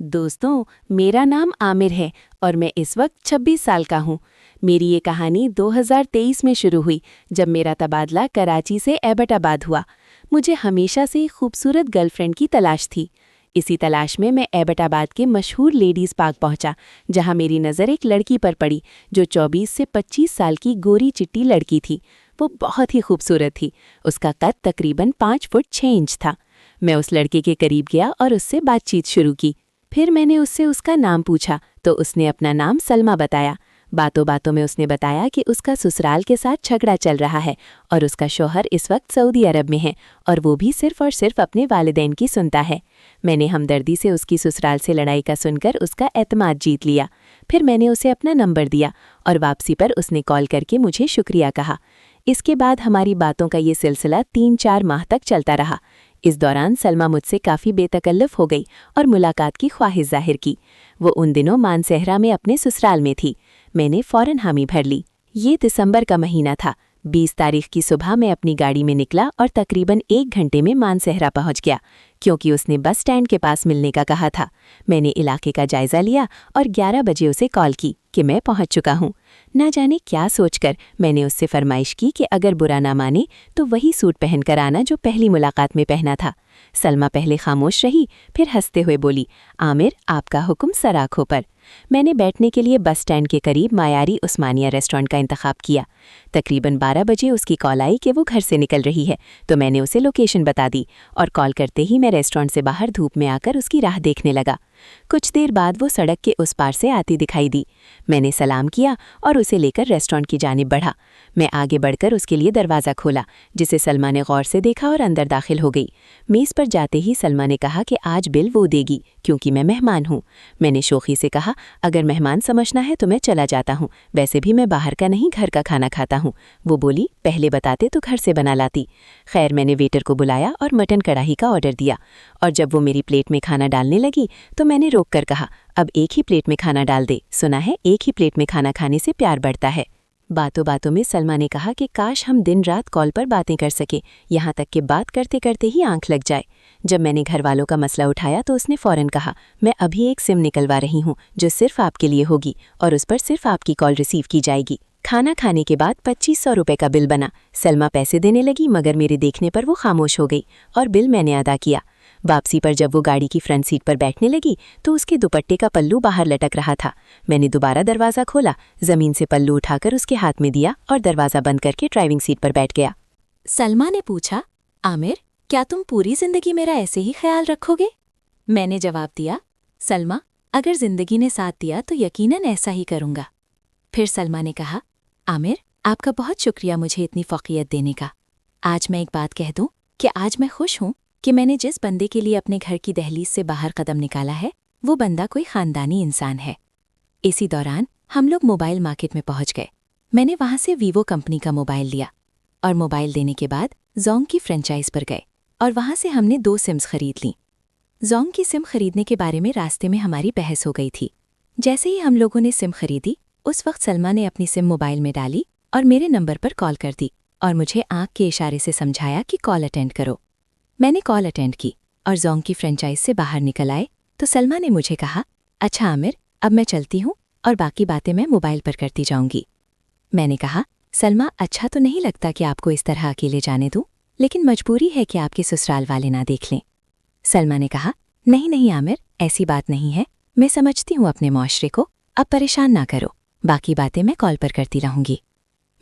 दोस्तों, मेरा नाम आमिर है और मैं इस वक्त 26 साल का हूँ। मेरी ये कहानी 2023 में शुरू हुई जब मेरा तबादला कराची से एबटाबाद हुआ। मुझे हमेशा से खूबसूरत गर्लफ्रेंड की तलाश थी। इसी तलाश में मैं एबटाबाद के मशहूर लेडीज़ पार्क पहुंचा, जहां मेरी नज़र एक लड़की पर पड़ी जो 24 से 25 साल की गोरी चिट्टी लड़की थी। वो बहुत ही खूबसूरत थी। उसका कद तकरीबन 5 फुट 6 इंच था। मैं उस लड़के के करीब गया और उससे बातचीत शुरू की। फिर मैंने उससे उसका नाम पूछा तो उसने अपना नाम सलमा बताया। बातों बातों में उसने बताया कि उसका ससुराल के साथ झगड़ा चल रहा है और उसका शौहर इस वक्त सऊदी अरब में है और वो भी सिर्फ और सिर्फ अपने वालिदैन की सुनता है। मैंने हमदर्दी से उसकी ससुराल से लड़ाई का सुनकर उसका एतमाद जीत लिया। फिर मैंने उसे अपना नंबर दिया और वापसी पर उसने कॉल करके मुझे शुक्रिया कहा। इसके बाद हमारी बातों का ये सिलसिला 3-4 माह तक चलता रहा। इस दौरान सलमा मुझसे काफ़ी बेतकल्लुफ़ हो गई और मुलाकात की ख्वाहिश जाहिर की। वो उन दिनों मानसहरा में अपने ससुराल में थी। मैंने फ़ौरन हामी भर ली। ये दिसंबर का महीना था। 20 तारीख की सुबह मैं अपनी गाड़ी में निकला और तकरीबन 1 घंटे में मानसहरा पहुंच गया, क्योंकि उसने बस स्टैंड के पास मिलने का कहा था। मैंने इलाके का जायज़ा लिया और 11 बजे उसे कॉल की कि मैं पहुंच चुका हूं। ना जाने क्या सोचकर मैंने उससे फरमाइश की कि अगर बुरा ना माने तो वही सूट पहनकर आना जो पहली मुलाकात में पहना था। सलमा पहले खामोश रही, फिर हंसते हुए बोली, आमिर, आपका हुक्म सर आँखों पर। मैंने बैठने के लिए बस स्टैंड के करीब मायारी उस्मानिया रेस्टोरेंट का इंतखाब किया। तकरीबन 12 बजे उसकी कॉल आई कि वो घर से निकल रही है, तो मैंने उसे लोकेशन बता दी और कॉल करते ही मैं रेस्टोरेंट से बाहर धूप में आकर उसकी राह देखने लगा। कुछ देर बाद वो सड़क के उस पार से आती दिखाई दी। मैंने सलाम किया और उसे लेकर रेस्टोरेंट की जानिब बढ़ा। मैं आगे बढ़कर उसके लिए दरवाज़ा खोला, जिसे सलमा ने गौर से देखा और अंदर दाखिल हो गई। मेज़ पर जाते ही सलमा ने कहा कि आज बिल वो देगी क्योंकि मैं मेहमान हूँ। मैंने शोखी से कहा, अगर मेहमान समझना है तो मैं चला जाता हूँ, वैसे भी मैं बाहर का नहीं घर का खाना खाता हूँ। वो बोली, पहले बताते तो घर से बना लाती। खैर, मैंने वेटर को बुलाया और मटन कढ़ाई का ऑर्डर दिया और जब वो मेरी प्लेट में खाना डालने लगी तो मैंने रोक कर कहा, अब एक ही प्लेट में खाना डाल दे। सुना है एक ही प्लेट में खाना खाने से प्यार बढ़ता है। बातों बातों में सलमा ने कहा कि काश हम दिन रात कॉल पर बातें कर सके, यहाँ तक कि बात करते करते ही आंख लग जाए। जब मैंने घर वालों का मसला उठाया तो उसने फ़ौरन कहा, मैं अभी एक सिम निकलवा रही हूँ जो सिर्फ आपके लिए होगी और उस पर सिर्फ आपकी कॉल रिसीव की जाएगी। खाना खाने के बाद 2500 रुपये का बिल बना। सलमा पैसे देने लगी मगर मेरे देखने पर वो खामोश हो गई और बिल मैंने अदा किया। वापसी पर जब वो गाड़ी की फ्रंट सीट पर बैठने लगी तो उसके दुपट्टे का पल्लू बाहर लटक रहा था। मैंने दोबारा दरवाज़ा खोला, ज़मीन से पल्लू उठाकर उसके हाथ में दिया और दरवाज़ा बंद करके ड्राइविंग सीट पर बैठ गया। सलमा ने पूछा, आमिर, क्या तुम पूरी जिंदगी मेरा ऐसे ही ख्याल रखोगे? मैंने जवाब दिया, सलमा, अगर जिंदगी ने साथ दिया तो यकीनन ऐसा ही करूँगा। फिर सलमा ने कहा, आमिर, आपका बहुत शुक्रिया मुझे इतनी फ़ौक़ियत देने का। आज मैं एक बात कह दूँ कि आज मैं खुश हूँ कि मैंने जिस बंदे के लिए अपने घर की दहलीज से बाहर कदम निकाला है वो बंदा कोई ख़ानदानी इंसान है। इसी दौरान हम लोग मोबाइल मार्केट में पहुंच गए। मैंने वहां से वीवो कंपनी का मोबाइल लिया और मोबाइल देने के बाद जोंग की फ्रेंचाइज पर गए और वहां से हमने 2 सिम्स खरीद लीं। जोंग की सिम खरीदने के बारे में रास्ते में हमारी बहस हो गई थी। जैसे ही हम लोगों ने सिम खरीदी, उस वक्त सलमा ने अपनी सिम मोबाइल में डाली और मेरे नंबर पर कॉल कर दी और मुझे आंख के इशारे से समझाया कि कॉल अटेंड करो। मैंने कॉल अटेंड की और जोंग की फ्रेंचाइज से बाहर निकल आए तो सलमा ने मुझे कहा, अच्छा आमिर, अब मैं चलती हूँ और बाकी बातें मैं मोबाइल पर करती जाऊंगी। मैंने कहा, सलमा, अच्छा तो नहीं लगता कि आपको इस तरह अकेले जाने दूँ, लेकिन मजबूरी है कि आपके ससुराल वाले ना देख लें। सलमा ने कहा, नहीं नहीं आमिर, ऐसी बात नहीं है, मैं समझती हूँ अपने मुआशरे को, अब परेशान ना करो, बाकी बातें मैं कॉल पर करती रहूंगी।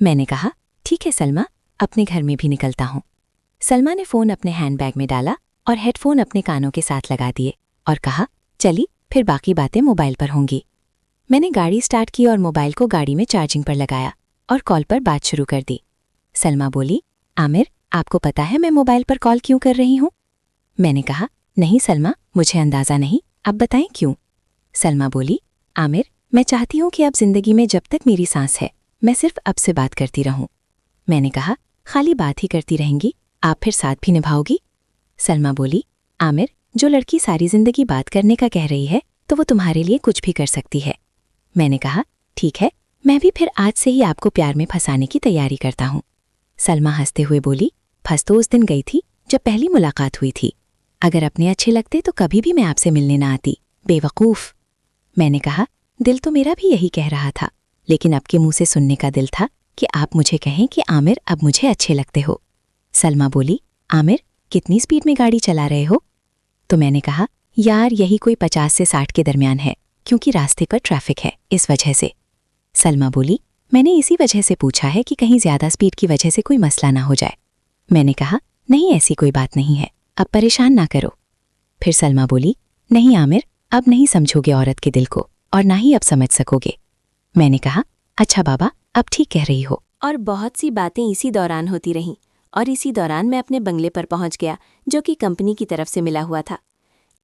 मैंने कहा, ठीक है सलमा, अपने घर में भी निकलता हूँ। सलमा ने फ़ोन अपने हैंडबैग में डाला और हेडफोन अपने कानों के साथ लगा दिए और कहा, चली, फिर बाकी बातें मोबाइल पर होंगी। मैंने गाड़ी स्टार्ट की और मोबाइल को गाड़ी में चार्जिंग पर लगाया और कॉल पर बात शुरू कर दी। सलमा बोली, आमिर, आपको पता है मैं मोबाइल पर कॉल क्यों कर रही हूँ? मैंने कहा, नहीं सलमा, मुझे अंदाज़ा नहीं, अब बताएं क्यों। सलमा बोली, आमिर, मैं चाहती हूँ कि अब ज़िंदगी में जब तक मेरी सांस है मैं सिर्फ अब से बात करती रहूँ। मैंने कहा, खाली बात ही करती रहेंगी, आप फिर साथ भी निभाओगी? सलमा बोली, आमिर, जो लड़की सारी जिंदगी बात करने का कह रही है तो वो तुम्हारे लिए कुछ भी कर सकती है। मैंने कहा, ठीक है, मैं भी फिर आज से ही आपको प्यार में फंसाने की तैयारी करता हूँ। सलमा हंसते हुए बोली, फंस तो उस दिन गई थी जब पहली मुलाकात हुई थी। अगर अपने अच्छे लगते तो कभी भी मैं आपसे मिलने ना आती, बेवकूफ़। मैंने कहा, दिल तो मेरा भी यही कह रहा था, लेकिन आपके मुंह से सुनने का दिल था कि आप मुझे कहें कि आमिर अब मुझे अच्छे लगते हो। सलमा बोली, आमिर कितनी स्पीड में गाड़ी चला रहे हो? तो मैंने कहा, यार यही कोई 50 से 60 के दरमियान है, क्योंकि रास्ते पर ट्रैफिक है, इस वजह से। सलमा बोली, मैंने इसी वजह से पूछा है कि कहीं ज़्यादा स्पीड की वजह से कोई मसला ना हो जाए। मैंने कहा, नहीं ऐसी कोई बात नहीं है, अब परेशान ना करो। फिर सलमा बोली, नहीं आमिर, अब नहीं समझोगे औरत के दिल को और ना ही अब समझ सकोगे। मैंने कहा, अच्छा बाबा, अब ठीक कह रही हो। और बहुत सी बातें इसी दौरान होती रहीं और इसी दौरान मैं अपने बंगले पर पहुंच गया, जो कि कंपनी की तरफ से मिला हुआ था।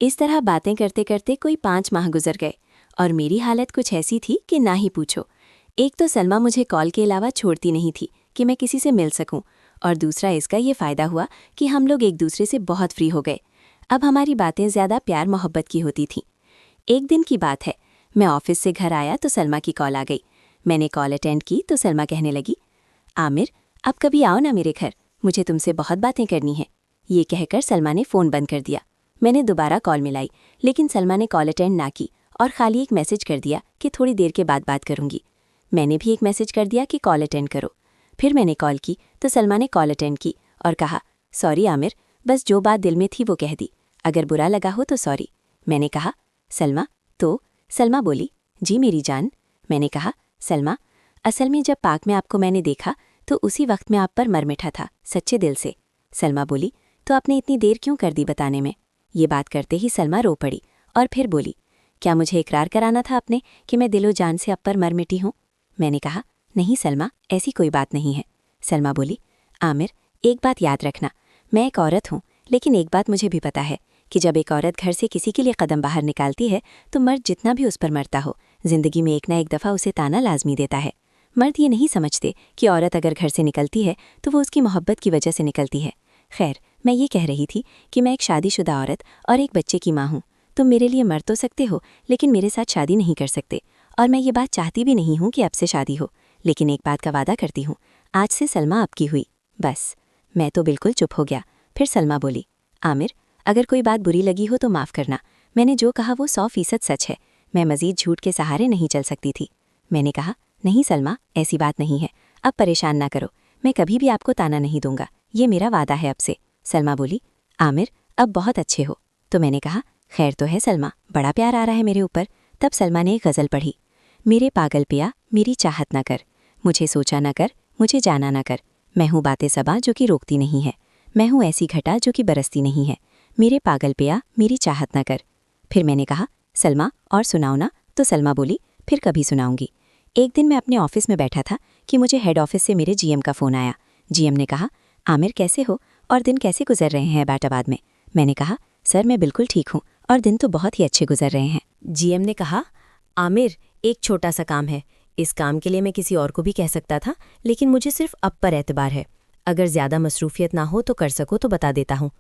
इस तरह बातें करते करते कोई 5 माह गुजर गए और मेरी हालत कुछ ऐसी थी कि ना ही पूछो। एक तो सलमा मुझे कॉल के अलावा छोड़ती नहीं थी कि मैं किसी से मिल सकूं, और दूसरा इसका ये फ़ायदा हुआ कि हम लोग एक दूसरे से बहुत फ्री हो गए। अब हमारी बातें ज़्यादा प्यार मोहब्बत की होती थीं। एक दिन की बात है, मैं ऑफिस से घर आया तो सलमा की कॉल आ गई। मैंने कॉल अटेंड की तो सलमा कहने लगी, आमिर अब कभी आओ ना मेरे घर, मुझे तुमसे बहुत बातें करनी है। ये कहकर सलमा ने फ़ोन बंद कर दिया। मैंने दोबारा कॉल मिलाई, लेकिन सलमा ने कॉल अटेंड ना की और खाली एक मैसेज कर दिया कि थोड़ी देर के बाद बात करूंगी। मैंने भी एक मैसेज कर दिया कि कॉल अटेंड करो। फिर मैंने कॉल की तो सलमा ने कॉल अटेंड की और कहा, सॉरी आमिर, बस जो बात दिल में थी वो कह दी, अगर बुरा लगा हो तो सॉरी। मैंने कहा, सलमा तो? सलमा बोली, जी मेरी जान। मैंने कहा, सलमा, असल में जब पार्क में आपको मैंने देखा तो उसी वक्त में आप पर मर मिठा था, सच्चे दिल से। सलमा बोली, तो आपने इतनी देर क्यों कर दी बताने में? ये बात करते ही सलमा रो पड़ी और फिर बोली, क्या मुझे इकरार कराना था आपने कि मैं दिलो जान से आप पर मर मिटी हूँ? मैंने कहा, नहीं सलमा, ऐसी कोई बात नहीं है। सलमा बोली, आमिर एक बात याद रखना, मैं एक औरत हूँ, लेकिन एक बात मुझे भी पता है कि जब एक औरत घर से किसी के लिए कदम बाहर निकालती है तो मर्द जितना भी उस पर मरता हो, जिंदगी में एक ना एक दफ़ा उसे ताना लाजमी देता है। मर्द ये नहीं समझते कि औरत अगर घर से निकलती है तो वो उसकी मोहब्बत की वजह से निकलती है। खैर, मैं ये कह रही थी कि मैं एक शादीशुदा औरत और एक बच्चे की माँ हूँ। तुम मेरे लिए मर तो सकते हो, लेकिन मेरे साथ शादी नहीं कर सकते, और मैं ये बात चाहती भी नहीं हूँ कि अब से शादी हो। लेकिन एक बात का वादा करती हूँ, आज से सलमा आपकी हुई, बस। मैं तो बिल्कुल चुप हो गया। फिर सलमा बोली, आमिर अगर कोई बात बुरी लगी हो तो माफ़ करना, मैंने जो कहा वो 100% सच है, मैं मज़ीद झूठ के सहारे नहीं चल सकती थी। मैंने कहा, नहीं सलमा, ऐसी बात नहीं है, अब परेशान ना करो, मैं कभी भी आपको ताना नहीं दूंगा, ये मेरा वादा है अब से। सलमा बोली, आमिर अब बहुत अच्छे हो। तो मैंने कहा, खैर तो है सलमा, बड़ा प्यार आ रहा है मेरे ऊपर। तब सलमा ने एक गज़ल पढ़ी, मेरे पागल पिया मेरी चाहत ना कर, मुझे सोचा ना कर, मुझे जाना ना कर, मैं हूँ बातें सबा जो कि रोकती नहीं है, मैं हूँ ऐसी घटा जो कि बरसती नहीं है, मेरे पागल पिया मेरी चाहत ना कर। फिर मैंने कहा, सलमा और सुनाओ ना? तो सलमा बोली, फिर कभी सुनाऊंगी। एक दिन मैं अपने ऑफिस में बैठा था कि मुझे हेड ऑफिस से मेरे जीएम का फ़ोन आया। जीएम ने कहा, आमिर कैसे हो और दिन कैसे गुजर रहे हैं एबटाबाद में? मैंने कहा, सर मैं बिल्कुल ठीक हूँ और दिन तो बहुत ही अच्छे गुजर रहे हैं। जीएम ने कहा, आमिर एक छोटा सा काम है, इस काम के लिए मैं किसी और को भी कह सकता था, लेकिन मुझे सिर्फ अब पर एतबार है, अगर ज़्यादा मसरूफियत ना हो तो कर सको तो बता देता हूँ।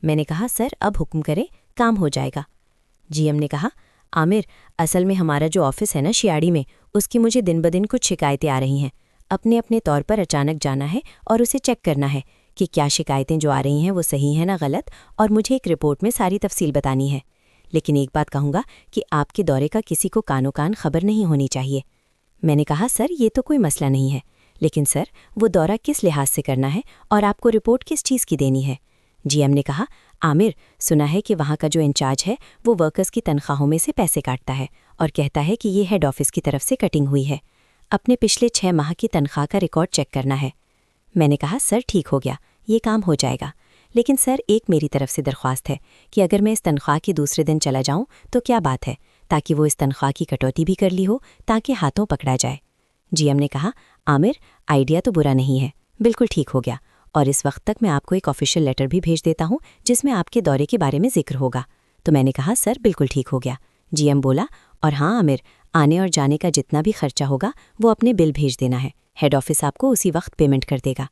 मैंने कहा, सर अब हुक्म करें, काम हो जाएगा। जीएम ने कहा, आमिर असल में हमारा जो ऑफिस है ना शियाड़ी में, उसकी मुझे दिन ब दिन कुछ शिकायतें आ रही हैं। अपने अपने तौर पर अचानक जाना है और उसे चेक करना है कि क्या शिकायतें जो आ रही हैं वो सही हैं ना गलत, और मुझे एक रिपोर्ट में सारी तफसील बतानी है। लेकिन एक बात कहूँगा कि आपके दौरे का किसी को कानो कान खबर नहीं होनी चाहिए। मैंने कहा, सर ये तो कोई मसला नहीं है, लेकिन सर वो दौरा किस लिहाज से करना है और आपको रिपोर्ट किस चीज़ की देनी है? जीएम ने कहा, आमिर सुना है कि वहाँ का जो इंचार्ज है वो वर्कर्स की तनख्वाहों में से पैसे काटता है और कहता है कि ये हेड ऑफिस की तरफ से कटिंग हुई है। अपने पिछले 6 माह की तनख्वाह का रिकॉर्ड चेक करना है। मैंने कहा, सर ठीक हो गया, ये काम हो जाएगा, लेकिन सर एक मेरी तरफ से दरख्वास्त है कि अगर मैं इस तनख्वाह के दूसरे दिन चला जाऊँ तो क्या बात है, ताकि वो इस तनख्वाह की कटौती भी कर ली हो ताकि हाथों पकड़ा जाए। जीएम ने कहा, आमिर आइडिया तो बुरा नहीं है, बिल्कुल ठीक हो गया, और इस वक्त तक मैं आपको एक ऑफिशियल लेटर भी भेज देता हूँ जिसमें आपके दौरे के बारे में जिक्र होगा। तो मैंने कहा, सर बिल्कुल ठीक हो गया। जीएम बोला, और हाँ आमिर, आने और जाने का जितना भी खर्चा होगा वो अपने बिल भेज देना है, हेड ऑफिस आपको उसी वक्त पेमेंट कर देगा।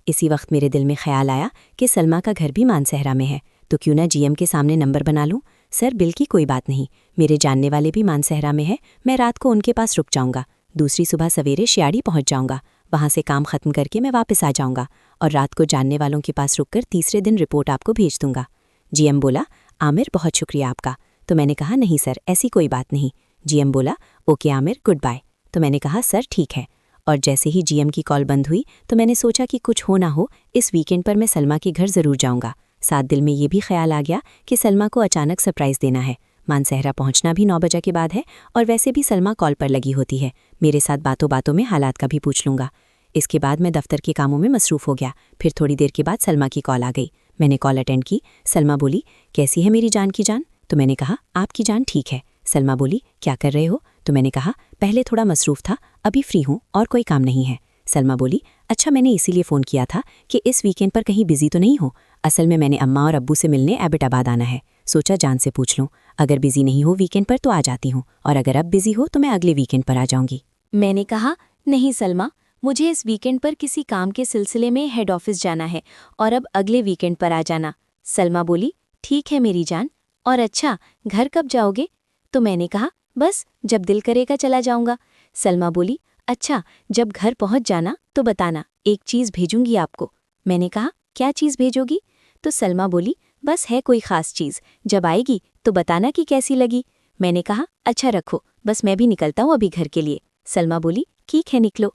इसी वक्त मेरे दिल में ख्याल आया कि सलमा का घर भी मानसहरा में है, तो क्यों ना जीएम के सामने नंबर बना लूँ। सर बिल की कोई बात नहीं, मेरे जानने वाले भी मानसहरा में है, मैं रात को उनके पास रुक जाऊँगा, दूसरी सुबह सवेरे शियाड़ी पहुँच जाऊँगा, वहाँ से काम ख़त्म करके मैं वापस आ जाऊँगा और रात को जानने वालों के पास रुककर तीसरे दिन रिपोर्ट आपको भेज दूँगा। जीएम बोला, आमिर बहुत शुक्रिया आपका, तो मैंने कहा नहीं सर, ऐसी कोई बात नहीं। जीएम बोला ओके आमिर, गुड बाय। तो मैंने कहा सर ठीक है। और जैसे ही जीएम की कॉल बंद हुई तो मैंने सोचा कि कुछ हो ना हो, इस वीकेंड पर मैं सलमा के घर ज़रूर जाऊंगा। साथ दिल में ये भी ख्याल आ गया कि सलमा को अचानक सरप्राइज़ देना है। मानसहरा पहुंचना भी 9 बजे के बाद है और वैसे भी सलमा कॉल पर लगी होती है। मेरे साथ बातों बातों में हालात का भी पूछ लूँगा। इसके बाद मैं दफ्तर के कामों में मसरूफ़ हो गया। फिर थोड़ी देर के बाद सलमा की कॉल आ गई। मैंने कॉल अटेंड की। सलमा बोली कैसी है मेरी जान की जान? तो मैंने कहा आपकी जान ठीक है। सलमा बोली क्या कर रहे हो? तो मैंने कहा पहले थोड़ा मसरूफ़ था, अभी फ्री हूँ और कोई काम नहीं है। सलमा बोली अच्छा, मैंने इसीलिए फ़ोन किया था कि इस वीकेंड पर कहीं बिजी तो नहीं हो? असल में मैंने अम्मा और अब्बू से मिलने एबटाबाद आना है। सोचा जान से पूछ लूँ, अगर बिजी नहीं हो वीकेंड पर तो आ जाती हूँ, और अगर अब बिजी हो तो मैं अगले वीकेंड पर आ जाऊँगी। मैंने कहा नहीं सलमा, मुझे इस वीकेंड पर किसी काम के सिलसिले में हेड ऑफिस जाना है और अब अगले वीकेंड पर आ जाना। सलमा बोली ठीक है मेरी जान, और अच्छा घर कब जाओगे? तो मैंने कहा बस जब दिल करेगा चला जाऊंगा। सलमा बोली अच्छा, जब घर पहुंच जाना तो बताना, एक चीज़ भेजूंगी आपको। मैंने कहा क्या चीज़ भेजोगी? तो सलमा बोली बस है कोई ख़ास चीज़, जब आएगी तो बताना कि कैसी लगी। मैंने कहा अच्छा रखो, बस मैं भी निकलता हूँ अभी घर के लिए। सलमा बोली ठीक है निकलो।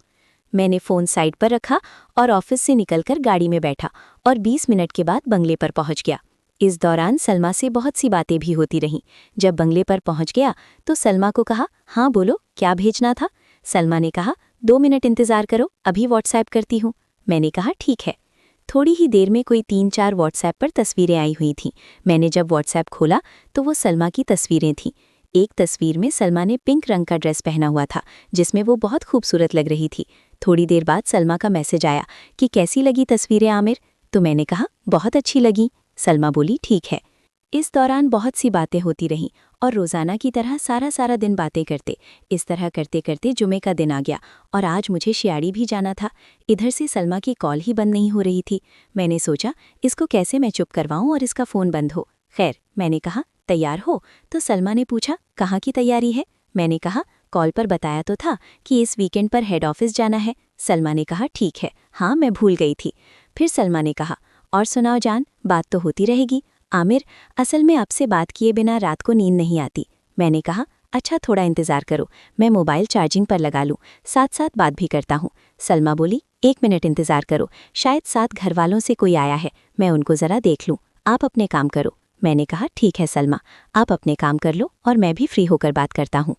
मैंने फ़ोन साइड पर रखा और ऑफिस से निकलकर गाड़ी में बैठा और 20 मिनट के बाद बंगले पर पहुंच गया। इस दौरान सलमा से बहुत सी बातें भी होती रहीं। जब बंगले पर पहुंच गया तो सलमा को कहा हाँ बोलो क्या भेजना था? सलमा ने कहा 2 मिनट इंतज़ार करो, अभी व्हाट्सएप करती हूँ। मैंने कहा ठीक है। थोड़ी ही देर में कोई 3-4 व्हाट्सएप पर तस्वीरें आई हुई थीं। मैंने जब व्हाट्सएप खोला तो वो सलमा की तस्वीरें थीं। एक तस्वीर में सलमा ने पिंक रंग का ड्रेस पहना हुआ था, जिसमें वो बहुत खूबसूरत लग रही थी। थोड़ी देर बाद सलमा का मैसेज आया कि कैसी लगी तस्वीरें आमिर? तो मैंने कहा बहुत अच्छी लगी। सलमा बोली ठीक है। इस दौरान बहुत सी बातें होती रहीं और रोज़ाना की तरह सारा दिन बातें करते। इस तरह करते करते जुमे का दिन आ गया और आज मुझे शियाड़ी भी जाना था। इधर से सलमा की कॉल ही बंद नहीं हो रही थी। मैंने सोचा इसको कैसे मैं चुप करवाऊं और इसका फ़ोन बंद हो। खैर मैंने कहा तैयार हो? तो सलमा ने पूछा कहाँ की तैयारी है? मैंने कहा कॉल पर बताया तो था कि इस वीकेंड पर हेड ऑफिस जाना है। सलमा ने कहा ठीक है, हाँ मैं भूल गई थी। फिर सलमा ने कहा और सुनाओ जान, बात तो होती रहेगी। आमिर असल में आपसे बात किए बिना रात को नींद नहीं आती। मैंने कहा अच्छा थोड़ा इंतज़ार करो, मैं मोबाइल चार्जिंग पर लगा लूँ, साथ साथ बात भी करता हूँ। सलमा बोली 1 मिनट इंतज़ार करो, शायद साथ घर वालों से कोई आया है, मैं उनको ज़रा देख लूँ, आप अपने काम करो। मैंने कहा ठीक है सलमा, आप अपने काम कर लो और मैं भी फ्री होकर बात करता हूँ।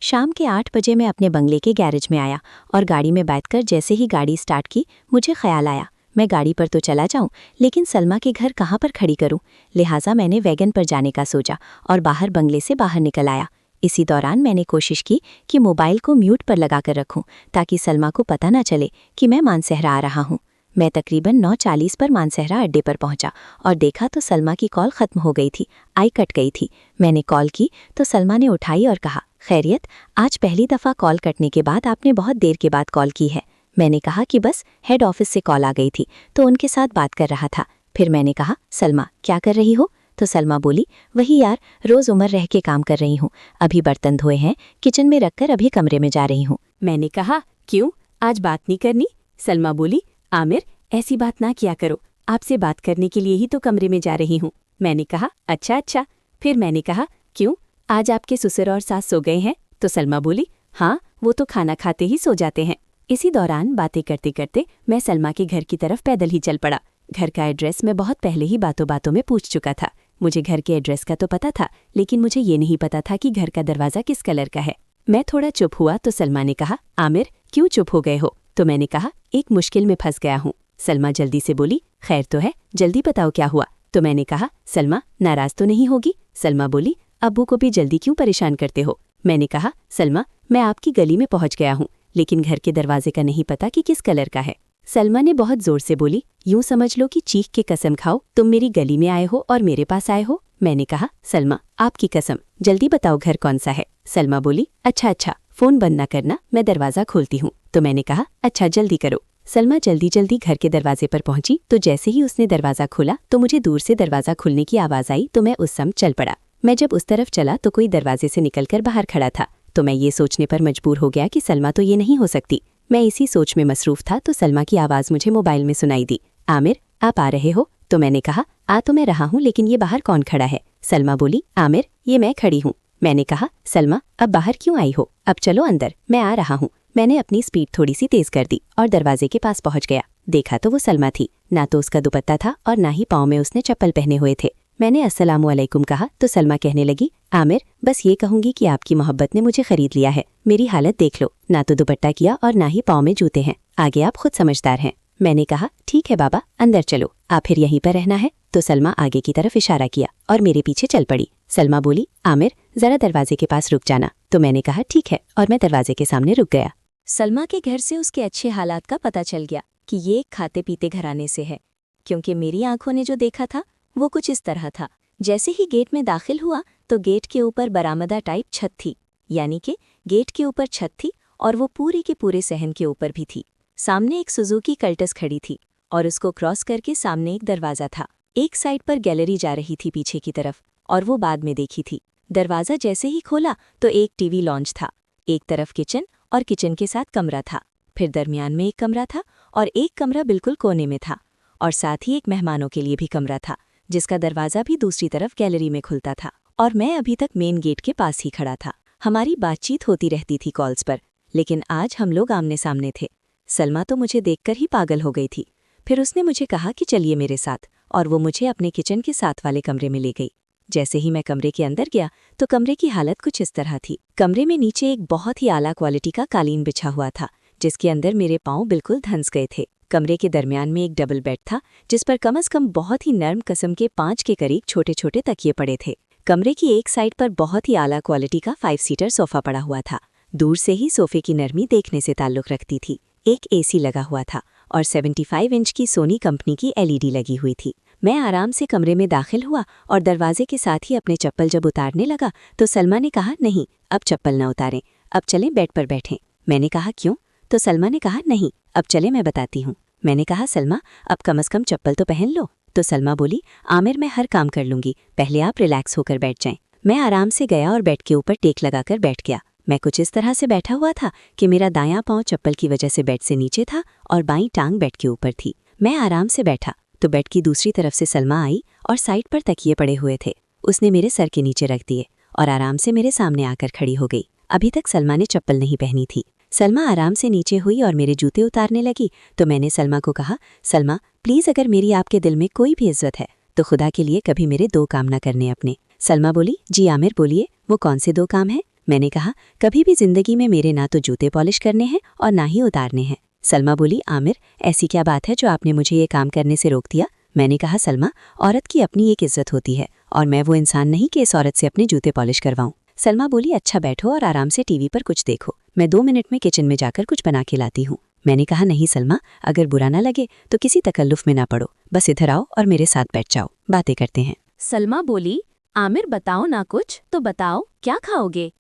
शाम के 8 बजे मैं अपने बंगले के गैरेज में आया और गाड़ी में बैठकर जैसे ही गाड़ी स्टार्ट की मुझे ख्याल आया मैं गाड़ी पर तो चला जाऊं, लेकिन सलमा के घर कहाँ पर खड़ी करूं? लिहाजा मैंने वैगन पर जाने का सोचा और बाहर बंगले से बाहर निकल आया। इसी दौरान मैंने कोशिश की कि मोबाइल को म्यूट पर लगाकर रखूं ताकि सलमा को पता न चले कि मैं मानसहरा आ रहा हूं। मैं तकरीबन 9:40 पर मानसहरा अड्डे पर पहुंचा और देखा तो सलमा की कॉल ख़त्म हो गई थी, आई कट गई थी। मैंने कॉल की तो सलमा ने उठाई और कहा खैरियत, आज पहली दफ़ा कॉल कटने के बाद आपने बहुत देर के बाद कॉल की है। मैंने कहा कि बस हेड ऑफिस से कॉल आ गई थी तो उनके साथ बात कर रहा था। फिर मैंने कहा सलमा क्या कर रही हो? तो सलमा बोली वही यार, रोज़ उमर रह के काम कर रही हूँ, अभी बर्तन धोए हैं किचन में रखकर अभी कमरे में जा रही हूँ। मैंने कहा क्यों, आज बात नहीं करनी? सलमा बोली आमिर ऐसी बात ना किया करो, आपसे बात करने के लिए ही तो कमरे में जा रही हूँ। मैंने कहा अच्छा। फिर मैंने कहा क्यों, आज आपके ससुर और सास सो गए हैं? तो सलमा बोली हाँ, वो तो खाना खाते ही सो जाते हैं। इसी दौरान बातें करते करते मैं सलमा के घर की तरफ पैदल ही चल पड़ा। घर का एड्रेस मैं बहुत पहले ही बातों बातों में पूछ चुका था। मुझे घर के एड्रेस का तो पता था, लेकिन मुझे ये नहीं पता था कि घर का दरवाज़ा किस कलर का है। मैं थोड़ा चुप हुआ तो सलमा ने कहा आमिर क्यों चुप हो गए हो? तो मैंने कहा एक मुश्किल में फंस गया हूँ। सलमा जल्दी से बोली खैर तो है, जल्दी बताओ क्या हुआ? तो मैंने कहा सलमा नाराज़ तो नहीं होगी? सलमा बोली अब्बू को भी जल्दी क्यों परेशान करते हो? मैंने कहा सलमा मैं आपकी गली में पहुँच गया हूँ, लेकिन घर के दरवाजे का नहीं पता कि किस कलर का है। सलमा ने बहुत जोर से बोली यूं समझ लो कि चीख के कसम खाओ तुम मेरी गली में आए हो और मेरे पास आए हो। मैंने कहा सलमा आपकी कसम, जल्दी बताओ घर कौन सा है? सलमा बोली अच्छा, फ़ोन बंद ना करना, मैं दरवाज़ा खोलती हूँ। तो मैंने कहा अच्छा जल्दी करो। सलमा जल्दी घर के दरवाजे पर पहुंची तो जैसे ही उसने दरवाज़ा खोला तो मुझे दूर से दरवाज़ा खुलने की आवाज़ आई तो मैं उस समय चल पड़ा। मैं जब उस तरफ चला तो कोई दरवाजे से निकलकर बाहर खड़ा था, तो मैं ये सोचने पर मजबूर हो गया कि सलमा तो ये नहीं हो सकती। मैं इसी सोच में मसरूफ़ था तो सलमा की आवाज़ मुझे मोबाइल में सुनाई दी, आमिर आप आ रहे हो? तो मैंने कहा आ तो मैं रहा हूँ, लेकिन ये बाहर कौन खड़ा है? सलमा बोली, आमिर ये मैं खड़ी हूँ। मैंने कहा, सलमा अब बाहर क्यों आई हो? अब चलो अंदर, मैं आ रहा हूँ। मैंने अपनी स्पीड थोड़ी सी तेज कर दी और दरवाजे के पास पहुंच गया। देखा तो वो सलमा थी। ना तो उसका दुपट्टा था और ना ही पाँव में उसने चप्पल पहने हुए थे। मैंने अस्सलामु अलैकुम कहा तो सलमा कहने लगी, आमिर बस ये कहूंगी कि आपकी मोहब्बत ने मुझे खरीद लिया है। मेरी हालत देख लो, ना तो दुपट्टा किया और ना ही पाँव में जूते हैं। आगे आप खुद समझदार हैं। मैंने कहा, ठीक है बाबा, अंदर चलो। आप फिर यहीं पर रहना है? तो सलमा आगे की तरफ इशारा किया और मेरे पीछे चल पड़ी। सलमा बोली, आमिर जरा दरवाजे के पास रुक जाना। तो मैंने कहा, ठीक है, और मैं दरवाजे के सामने रुक गया। सलमा के घर से उसके अच्छे हालात का पता चल गया कि ये एक खाते पीते घराने से है, क्योंकि मेरी आंखों ने जो देखा था वो कुछ इस तरह था। जैसे ही गेट में दाखिल हुआ तो गेट के ऊपर बरामदा टाइप छत थी, यानी कि गेट के ऊपर छत थी और वो पूरे के पूरे सहन के ऊपर भी थी। सामने एक सुजुकी कल्टस खड़ी थी और उसको क्रॉस करके सामने एक दरवाज़ा था। एक साइड पर गैलरी जा रही थी पीछे की तरफ, और वो बाद में देखी थी। दरवाज़ा जैसे ही खोला तो एक टीवी लॉन्च था, एक तरफ किचन और किचन के साथ कमरा था, फिर दरमियान में एक कमरा था और एक कमरा बिल्कुल कोने में था, और साथ ही एक मेहमानों के लिए भी कमरा था जिसका दरवाज़ा भी दूसरी तरफ गैलरी में खुलता था। और मैं अभी तक मेन गेट के पास ही खड़ा था। हमारी बातचीत होती रहती थी कॉल्स पर, लेकिन आज हम लोग आमने सामने थे। सलमा तो मुझे देखकर ही पागल हो गई थी। फिर उसने मुझे कहा कि चलिए मेरे साथ, और वो मुझे अपने किचन के साथ वाले कमरे में ले गई। जैसे ही मैं कमरे के अंदर गया तो कमरे की हालत कुछ इस तरह थी। कमरे में नीचे एक बहुत ही आला क्वालिटी का कालीन बिछा हुआ था, जिसके अंदर मेरे पाँव बिल्कुल धंस गए थे। कमरे के दरमियान में एक डबल बेड था जिस पर कम से कम बहुत ही नर्म किस्म के 5 के करीब छोटे छोटे तकिए पड़े थे। कमरे की एक साइड पर बहुत ही आला क्वालिटी का 5 सीटर सोफा पड़ा हुआ था। दूर से ही सोफे की नरमी देखने से ताल्लुक़ रखती थी। एक एसी लगा हुआ था और 75 इंच की सोनी कंपनी की एलईडी लगी हुई थी। मैं आराम से कमरे में दाखिल हुआ और दरवाजे के साथ ही अपने चप्पल जब उतारने लगा तो सलमा ने कहा, नहीं अब चप्पल न उतारें, अब चलें बेड पर बैठें। मैंने कहा, क्यों? तो सलमा ने कहा, नहीं अब चले, मैं बताती हूँ। मैंने कहा, सलमा अब कम से कम चप्पल तो पहन लो। तो सलमा बोली, आमिर मैं हर काम कर लूँगी, पहले आप रिलैक्स होकर बैठ जाएं। मैं आराम से गया और बेड के ऊपर टेक लगाकर बैठ गया। मैं कुछ इस तरह से बैठा हुआ था कि मेरा दायां पाँव चप्पल की वजह से बेड से नीचे था और बाईं टांग बेड के ऊपर थी। मैं आराम से बैठा तो बेड की दूसरी तरफ से सलमा आई और साइड पर तकिए पड़े हुए थे उसने मेरे सर के नीचे रख दिए और आराम से मेरे सामने आकर खड़ी हो गई। अभी तक सलमा ने चप्पल नहीं पहनी थी। सलमा आराम से नीचे हुई और मेरे जूते उतारने लगी तो मैंने सलमा को कहा, सलमा प्लीज़ अगर मेरी आपके दिल में कोई भी इज्जत है तो खुदा के लिए कभी मेरे 2 काम ना करने अपने। सलमा बोली, जी आमिर बोलिए, वो कौन से 2 काम हैं? मैंने कहा, कभी भी जिंदगी में मेरे ना तो जूते पॉलिश करने हैं और ना ही उतारने हैं। सलमा बोली, आमिर ऐसी क्या बात है जो आपने मुझे ये काम करने से रोक दिया? मैंने कहा, सलमा औरत की अपनी एक इज्जत होती है और मैं वो इंसान नहीं कि इस औरत से अपने जूते पॉलिश करवाऊं। सलमा बोली, अच्छा बैठो और आराम से टीवी पर कुछ देखो, मैं 2 मिनट में किचन में जाकर कुछ बना के लाती हूँ। मैंने कहा, नहीं सलमा, अगर बुरा ना लगे तो किसी तकल्लुफ में ना पड़ो, बस इधर आओ और मेरे साथ बैठ जाओ, बातें करते हैं। सलमा बोली, आमिर बताओ ना कुछ तो बताओ, क्या खाओगे?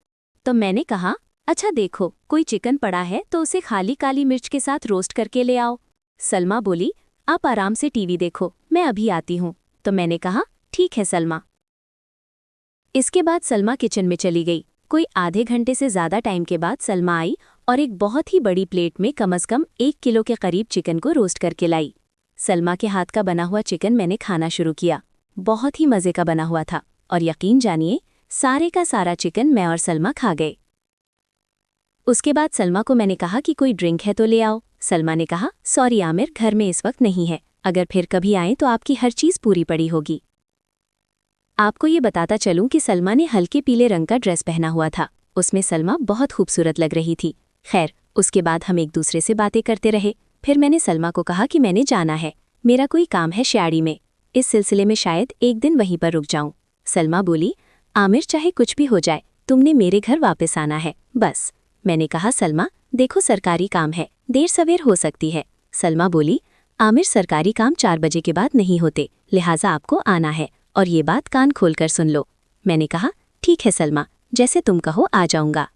तो मैंने कहा, अच्छा देखो कोई चिकन पड़ा है तो उसे खाली काली मिर्च के साथ रोस्ट करके ले आओ। सलमा बोली, आप आराम से टीवी देखो, मैं अभी आती हूँ। तो मैंने कहा, ठीक है सलमा। इसके बाद सलमा किचन में चली गई। कोई आधे घंटे से ज़्यादा टाइम के बाद सलमा आई और एक बहुत ही बड़ी प्लेट में कम से कम 1 किलो के करीब चिकन को रोस्ट करके लाई। सलमा के हाथ का बना हुआ चिकन मैंने खाना शुरू किया। बहुत ही मज़े का बना हुआ था और यकीन जानिए सारे का सारा चिकन मैं और सलमा खा गए। उसके बाद सलमा को मैंने कहा कि कोई ड्रिंक है तो ले आओ। सलमा ने कहा, सॉरी आमिर, घर में इस वक्त नहीं है, अगर फिर कभी आएँ तो आपकी हर चीज़ पूरी पड़ी होगी। आपको ये बताता चलूं कि सलमा ने हल्के पीले रंग का ड्रेस पहना हुआ था। उसमें सलमा बहुत खूबसूरत लग रही थी। खैर उसके बाद हम एक दूसरे से बातें करते रहे। फिर मैंने सलमा को कहा कि मैंने जाना है, मेरा कोई काम है श्याड़ी में, इस सिलसिले में शायद एक दिन वहीं पर रुक जाऊं। सलमा बोली, आमिर चाहे कुछ भी हो जाए तुमने मेरे घर वापस आना है बस। मैंने कहा, सलमा देखो सरकारी काम है, देर सवेर हो सकती है। सलमा बोली, आमिर सरकारी काम 4 बजे के बाद नहीं होते, लिहाजा आपको आना है और ये बात कान खोलकर सुन लो। मैंने कहा, ठीक है सलमा, जैसे तुम कहो आ जाऊंगा।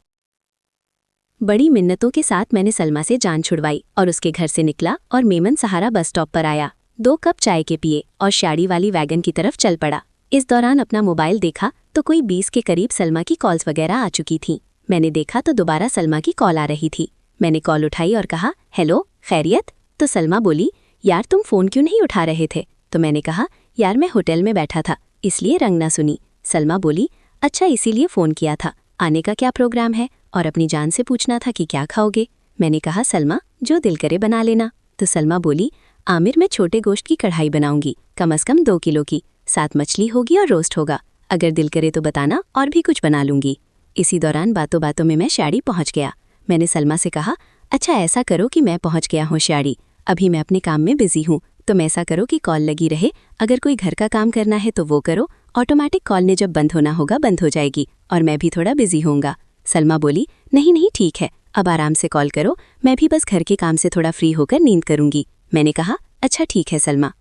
बड़ी मिन्नतों के साथ मैंने सलमा से जान छुड़वाई और उसके घर से निकला और मेमन सहारा बस स्टॉप पर आया, 2 कप चाय के पिए और शाड़ी वाली वैगन की तरफ चल पड़ा। इस दौरान अपना मोबाइल देखा तो कोई 20 के करीब सलमा की कॉल्स वगैरह आ चुकी थीं। मैंने देखा तो दोबारा सलमा की कॉल आ रही थी। मैंने कॉल उठाई और कहा, हेलो खैरियत? तो सलमा बोली, यार तुम फ़ोन क्यों नहीं उठा रहे थे? तो मैंने कहा, यार मैं होटल में बैठा था इसलिए रंग ना सुनी। सलमा बोली, अच्छा इसीलिए फ़ोन किया था, आने का क्या प्रोग्राम है और अपनी जान से पूछना था कि क्या खाओगे। मैंने कहा, सलमा जो दिल करे बना लेना। तो सलमा बोली, आमिर मैं छोटे गोश्त की कढ़ाई बनाऊंगी, कम से कम 2 किलो की, साथ मछली होगी और रोस्ट होगा, अगर दिल करे तो बताना और भी कुछ बना लूंगी। इसी दौरान बातों बातों में मैं शाड़ी पहुंच गया। मैंने सलमा से कहा, अच्छा ऐसा करो कि मैं पहुंच गया हूँ शाड़ी, अभी मैं अपने काम में बिजी हूँ, तुम ऐसा करो कि कॉल लगी रहे, अगर कोई घर का काम करना है तो वो करो, ऑटोमेटिक कॉल ने जब बंद होना होगा बंद हो जाएगी और मैं भी थोड़ा बिजी होऊंगा। सलमा बोली, नहीं नहीं ठीक है, अब आराम से कॉल करो, मैं भी बस घर के काम से थोड़ा फ्री होकर नींद करूंगी। मैंने कहा, अच्छा ठीक है सलमा।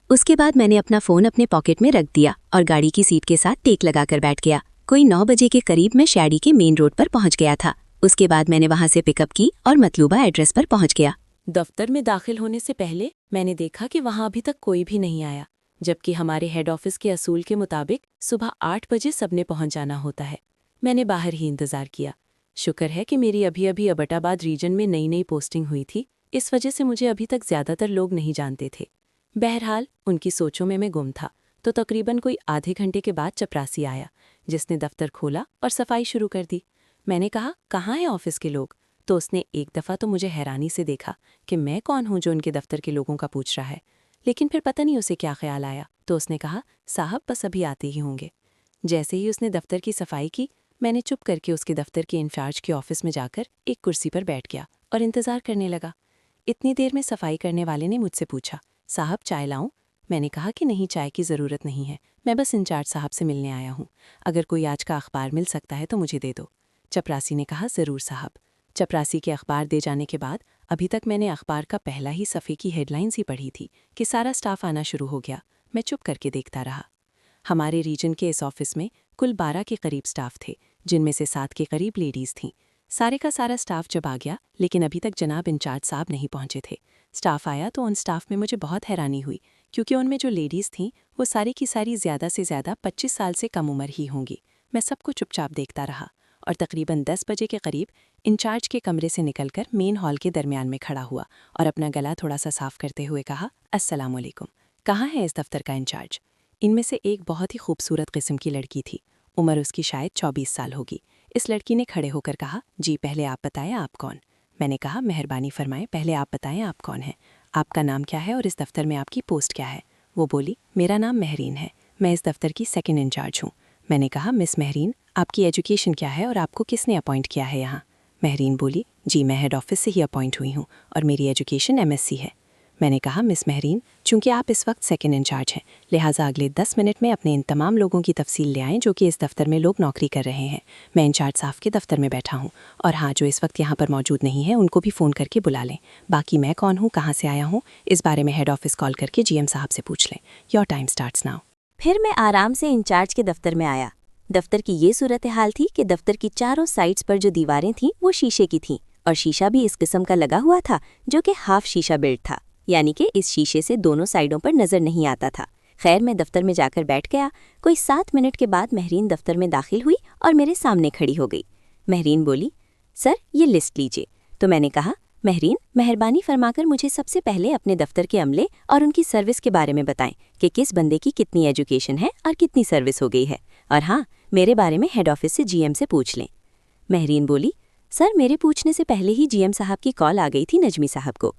उसके बाद मैंने अपना फ़ोन अपने पॉकेट में रख दिया और गाड़ी की सीट के साथ टेक लगाकर बैठ गया। कोई 9 बजे के करीब मैं शैडी के मेन रोड पर पहुंच गया था। उसके बाद मैंने वहां से पिकअप की और मतलूबा एड्रेस पर पहुंच गया। दफ्तर में दाखिल होने से पहले मैंने देखा कि वहां अभी तक कोई भी नहीं आया, जबकि हमारे हेड ऑफिस के असूल के मुताबिक सुबह 8 बजे सबने पहुंच जाना होता है। मैंने बाहर ही इंतजार किया। शुक्र है कि मेरी अभी अभी अबटाबाद रीजन में नई नई पोस्टिंग हुई थी, इस वजह से मुझे अभी तक ज्यादातर लोग नहीं जानते थे। बहरहाल उनकी सोचों में मैं गुम था, तो तकरीबन कोई आधे घंटे के बाद चपरासी आया, जिसने दफ्तर खोला और सफाई शुरू कर दी। मैंने कहा, कहाँ हैं ऑफिस के लोग? तो उसने एक दफ़ा तो मुझे हैरानी से देखा कि मैं कौन हूं जो उनके दफ्तर के लोगों का पूछ रहा है, लेकिन फिर पता नहीं उसे क्या ख्याल आया, तो उसने कहा, साहब बस अभी आते ही होंगे। जैसे ही उसने दफ्तर की सफाई की, मैंने चुप करके उसके दफ्तर के इंचार्ज के ऑफिस में जाकर एक कुर्सी पर बैठ गया और इंतज़ार करने लगा। इतनी देर में सफाई करने वाले ने मुझसे पूछा, साहब चाय लाऊं? मैंने कहा कि नहीं, चाय की ज़रूरत नहीं है, मैं बस इंचार्ज साहब से मिलने आया हूँ, अगर कोई आज का अखबार मिल सकता है तो मुझे दे दो। चपरासी ने कहा, ज़रूर साहब। चपरासी के अखबार दे जाने के बाद अभी तक मैंने अखबार का पहला ही सफ़े की हेडलाइंस ही पढ़ी थी कि सारा स्टाफ आना शुरू हो गया। मैं चुप करके देखता रहा। हमारे रीजन के इस ऑफिस में कुल 12 के करीब स्टाफ थे, जिनमें से 7 के करीब लेडीज़ थीं। सारे का सारा स्टाफ जब आ गया, लेकिन अभी तक जनाब इंचार्ज साहब नहीं पहुंचे थे। स्टाफ आया तो उन स्टाफ में मुझे बहुत हैरानी हुई, क्योंकि उनमें जो लेडीज़ थीं वो सारी की सारी ज़्यादा से ज़्यादा 25 साल से कम उम्र ही होंगी। मैं सबको चुपचाप देखता रहा और तकरीबन 10 बजे के करीब इंचार्ज के कमरे से निकलकर मेन हॉल के दरमियान में खड़ा हुआ और अपना गला थोड़ा सा साफ करते हुए कहा, अस्सलाम वालेकुम। कहाँ है इस दफ्तर का इंचार्ज? इनमें से एक बहुत ही खूबसूरत किस्म की लड़की थी, उम्र उसकी शायद 24 साल होगी। इस लड़की ने खड़े होकर कहा, जी पहले आप बताएं आप कौन? मैंने कहा, मेहरबानी फरमाएं, पहले आप बताएं आप कौन हैं, आपका नाम क्या है और इस दफ्तर में आपकी पोस्ट क्या है? वो बोली, मेरा नाम महरीन है, मैं इस दफ्तर की सेकंड इंचार्ज हूँ। मैंने कहा, मिस महरीन आपकी एजुकेशन क्या है और आपको किसने अपॉइंट किया है यहाँ? महरीन बोली, जी मैं हेड ऑफिस से ही अपॉइंट हुई हूँ और मेरी एजुकेशन MSc है। मैंने कहा, मिस महरीन चूंकि आप इस वक्त सेकंड इंचार्ज हैं, लिहाजा अगले 10 मिनट में अपने इन तमाम लोगों की तफसील ले आएँ जो कि इस दफ्तर में लोग नौकरी कर रहे हैं। मैं इंचार्ज साहब के दफ्तर में बैठा हूँ और हाँ, जो इस वक्त यहाँ पर मौजूद नहीं है उनको भी फ़ोन करके बुला लें। बाकी मैं कौन हूँ, कहाँ से आया हूँ, इस बारे में हेड ऑफिस कॉल करके GM साहब से पूछ लें। Your time starts now. फिर मैं आराम से इंचार्ज के दफ्तर में आया। दफ्तर की ये सूरत हाल थी कि दफ्तर की चारों साइड्स पर जो दीवारें थीं वो शीशे की थीं और शीशा भी इस किस्म का लगा हुआ था जो कि हाफ शीशा बिल्ड था, यानी कि इस शीशे से दोनों साइडों पर नज़र नहीं आता था। खैर मैं दफ्तर में जाकर बैठ गया। कोई 7 मिनट के बाद महरीन दफ्तर में दाखिल हुई और मेरे सामने खड़ी हो गई। महरीन बोली, सर ये लिस्ट लीजिए। तो मैंने कहा, महरीन मेहरबानी फरमाकर मुझे सबसे पहले अपने दफ्तर के अमले और उनकी सर्विस के बारे में बताएं कि किस बंदे की कितनी एजुकेशन है और कितनी सर्विस हो गई है, और हाँ, मेरे बारे में हेड ऑफिस से GM से पूछ लें। महरीन बोली, सर मेरे पूछने से पहले ही GM साहब की कॉल आ गई थी नजमी साहब को।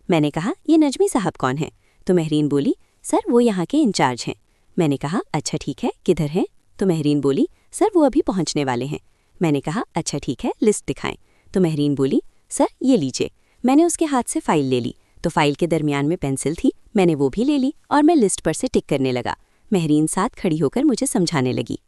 मैंने कहा, ये नजमी साहब कौन हैं? तो महरीन बोली, सर वो यहाँ के इंचार्ज हैं। मैंने कहा, अच्छा ठीक है, किधर हैं? तो महरीन बोली, सर वो अभी पहुँचने वाले हैं। मैंने कहा, अच्छा ठीक है, लिस्ट दिखाएं। तो महरीन बोली, सर ये लीजिए। मैंने उसके हाथ से फाइल ले ली, तो फाइल के दरमियान में पेंसिल थी, मैंने वो भी ले ली और मैं लिस्ट पर से टिक करने लगा। महरीन साथ खड़ी होकर मुझे समझाने लगी।